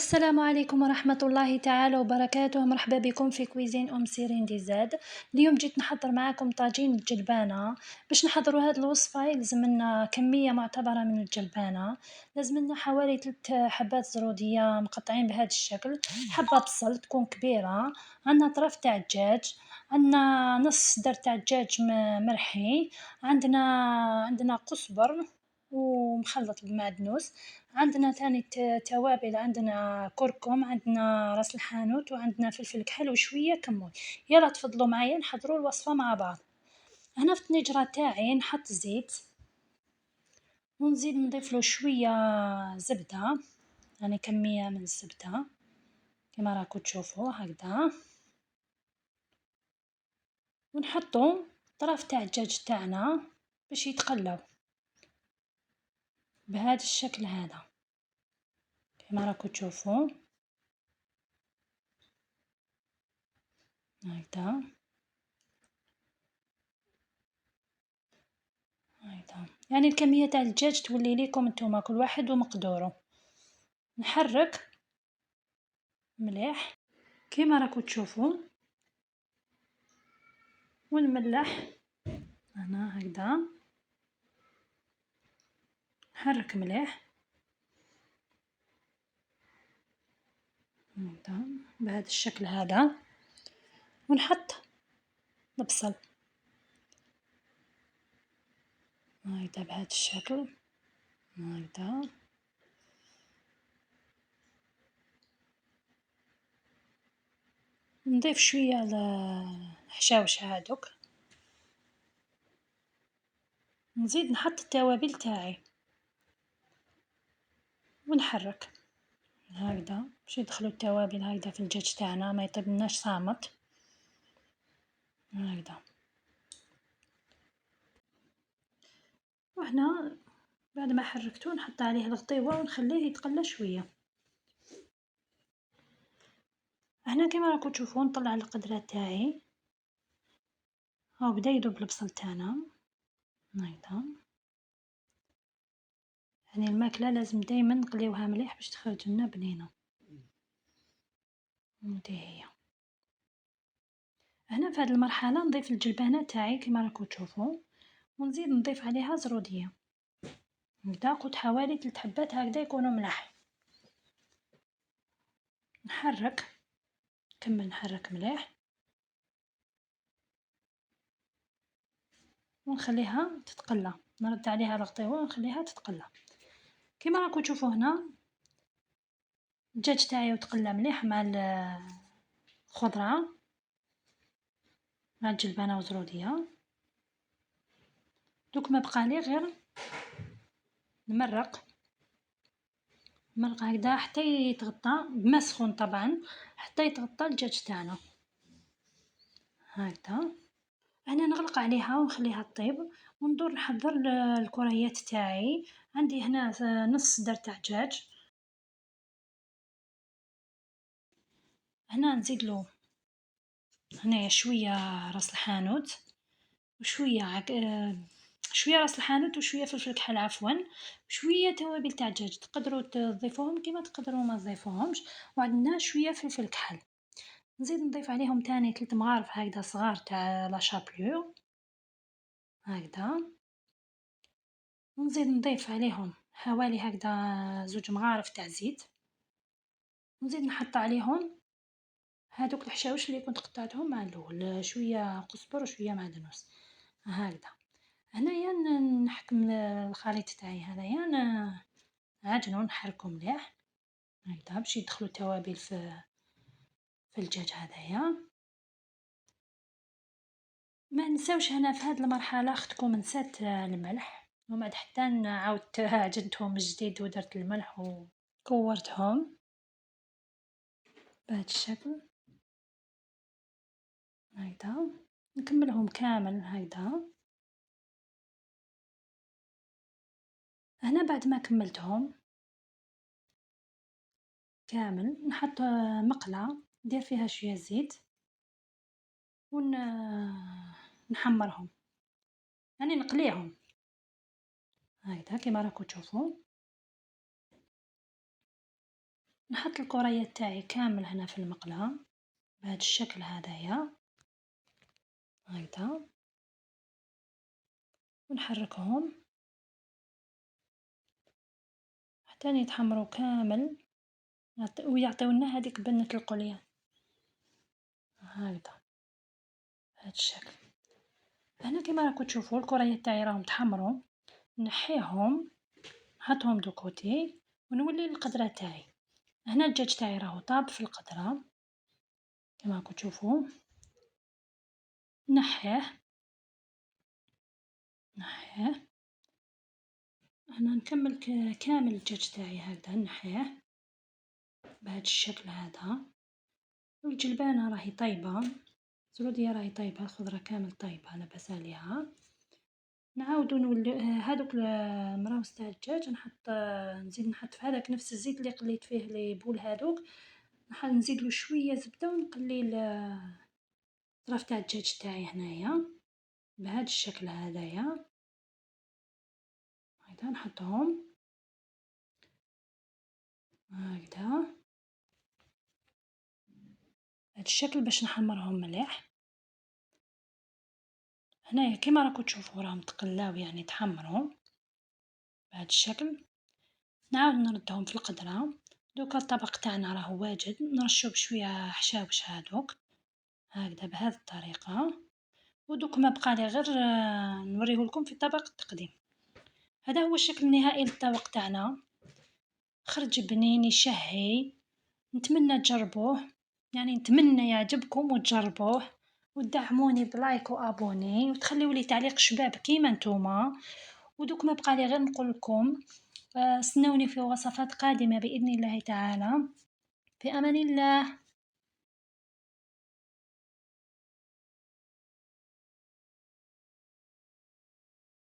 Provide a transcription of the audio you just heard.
السلام عليكم ورحمة الله تعالى وبركاته. مرحبا بكم في كويزين سيرين دي زاد. اليوم جيت نحضر معاكم طاجين الجلبانة. باش نحضروا هذه الوصفة يلزم لنا كمية معتبرة من الجلبانة. لازم لنا حوالي 3 حبات زرودية مقطعين بهذا الشكل، حبة بصل تكون كبيرة، عندنا طرف تاع الدجاج، عندنا نص صدر تاع الدجاج مرحي، عندنا قزبر ومخلط بمعدنوس، عندنا ثاني توابل، عندنا كركم، عندنا راس الحانوت، وعندنا فلفل كحل وشوية كمون. يلا تفضلوا معايا نحضروا الوصفة مع بعض. هنا في الطنجرة تاعي نحط زيت ونزيد نضيف له شوية زبدة، يعني كمية من الزبدة كما راكم تشوفوا هكذا، ونحطوا طرف تاع الدجاج تاعنا باش يتقلوا بهذا الشكل هذا كما راكم تشوفوا هكذا. يعني الكمية تاع الدجاج تولي ليكم نتوما كل واحد ومقدوره. نحرك مليح كيما راكم تشوفوا ونملح هنا هكذا، نحرك مليح هكذا بهذا الشكل هذا، ونحط البصل هكذا بهذا الشكل هكذا، نضيف شوية الحشاوش هادوك، نزيد نحط التوابل تاعي ونحرك هكذا باش يدخلوا التوابل هكذا في الدجاج تاعنا ما يطيبلناش صامت هكذا. وهنا بعد ما حركته نحط عليه الغطيوة ونخليه يتقلى شوية. هنا كما راكم تشوفون نطلع القدرة تاعي، هاو بدا يذوب البصل تاعنا هكذا. يعني الماكلة لازم دايما نقليوها مليح باش تخرج لنا بنينة. هذه هي. هنا في هذه المرحلة نضيف الجلبانة تاعي كما راكم تشوفوا، ونزيد نضيف عليها زرودية هكذا، قلت حوالي 3 حبات هكذا يكونوا ملاح. نحرك كمل نحرك مليح ونخليها تتقلى، نرد عليها الغطيوة ونخليها تتقلى. كما راكم تشوفوا هنا الدجاج تاعي تقلى مليح مع الخضرة مع الجلبانة وزرودية. دوك ما بقى لي غير نمرق هكذا حتى يتغطى بما سخون طبعا، حتى يتغطى الدجاج تاعنا هكذا. انا نغلق عليها ونخليها طيب، وندور نحضر الكريات تاعي. عندي هنا نص صدر تاع دجاج، هنا نزيد له هنايا شويه راس الحانوت وشويه شويه راس الحانوت وشويه فلفل كحل عفوا، شويه توابل تاع دجاج تقدروا تضيفوهم كما تقدروا ما تضيفوهمش، وعندنا شويه فلفل كحل. نزيد نضيف عليهم تاني 3 مغارف هكذا صغار تاع لا شابلو هكذا، ونزيد نضيف عليهم حوالي هكذا 2 مغارف تاع زيت، ونزيد نحط عليهم هادوك الحشاوش اللي كنت قطعتهم مع الاول، شويه قزبر وشويه معدنوس هكذا. هنايا نحكم الخليط تاعي هذايا نعجنو نحركو مليح هكذا باش يدخلوا التوابل في الدجاج هذايا. ما نساوش هنا في هذه المرحله اختكم نسات الملح، ومن بعد حتى عاودت عجنتهم من جديد ودرت الملح وكورتهم بهذا الشكل هكذا. نكملهم كامل هكذا. هنا بعد ما كملتهم كامل نحط مقلة ندير فيها شوية زيت نحمرهم، يعني نقليهم هكذا كما راكم تشوفوا. نحط الكريات تاعي كامل هنا في المقلة بهذا الشكل هذايا هكذا، ونحركهم حتى يتحمروا كامل ويعطيونا هذيك بنة القوليان هكذا بهذا الشكل. هنا كما راكم تشوفوا الكريات تاعي راهم تحمروا، نحيهم نحطهم دو كوتي ونولي القدرة تاعي. هنا الدجاج تاعي راهو طاب في القدرة كما راكم تشوفوا، نحيه هنا نكمل كامل الدجاج تاعي هكذا نحيه بهذا الشكل هذا. والجلبانة راهي طيبة، الزرودية راهي طيبة، الخضرة كامل طيبة لاباس عليها. نعاودو نولي هادوك المراوس تاع الدجاج نزيد نحط في هذاك نفس الزيت اللي قليت فيه لي بول هادوك، نزيدلو شوية زبدة ونقلي الطرف تاع الدجاج تاعي هنايا بهذا الشكل هذايا هكذا نحطهم هكذا هذا الشكل باش نحمرهم مليح. هنايا كيما راكم تشوفوا راهم تقلاو يعني تحمروا بهذا الشكل. نعاود نردهم في القدرة. دوكا الطبق تاعنا راهو واجد، نرشو بشوية حشاوش هادوك هكذا بهذه الطريقة. ودوك ما بقالي غير نوريهولكم في طبق التقديم. هذا هو الشكل النهائي للطبق تاعنا، خرج بنين يشهي. نتمنى تجربوه، يعني نتمنى يعجبكم وتجربوه وتدعموني بلايك وابوني وتخليوا لي تعليق شباب كيما نتوما. ودوك ما بقالي غير نقول لكم استنوني في وصفات قادمة بإذن الله تعالى. في أمان الله.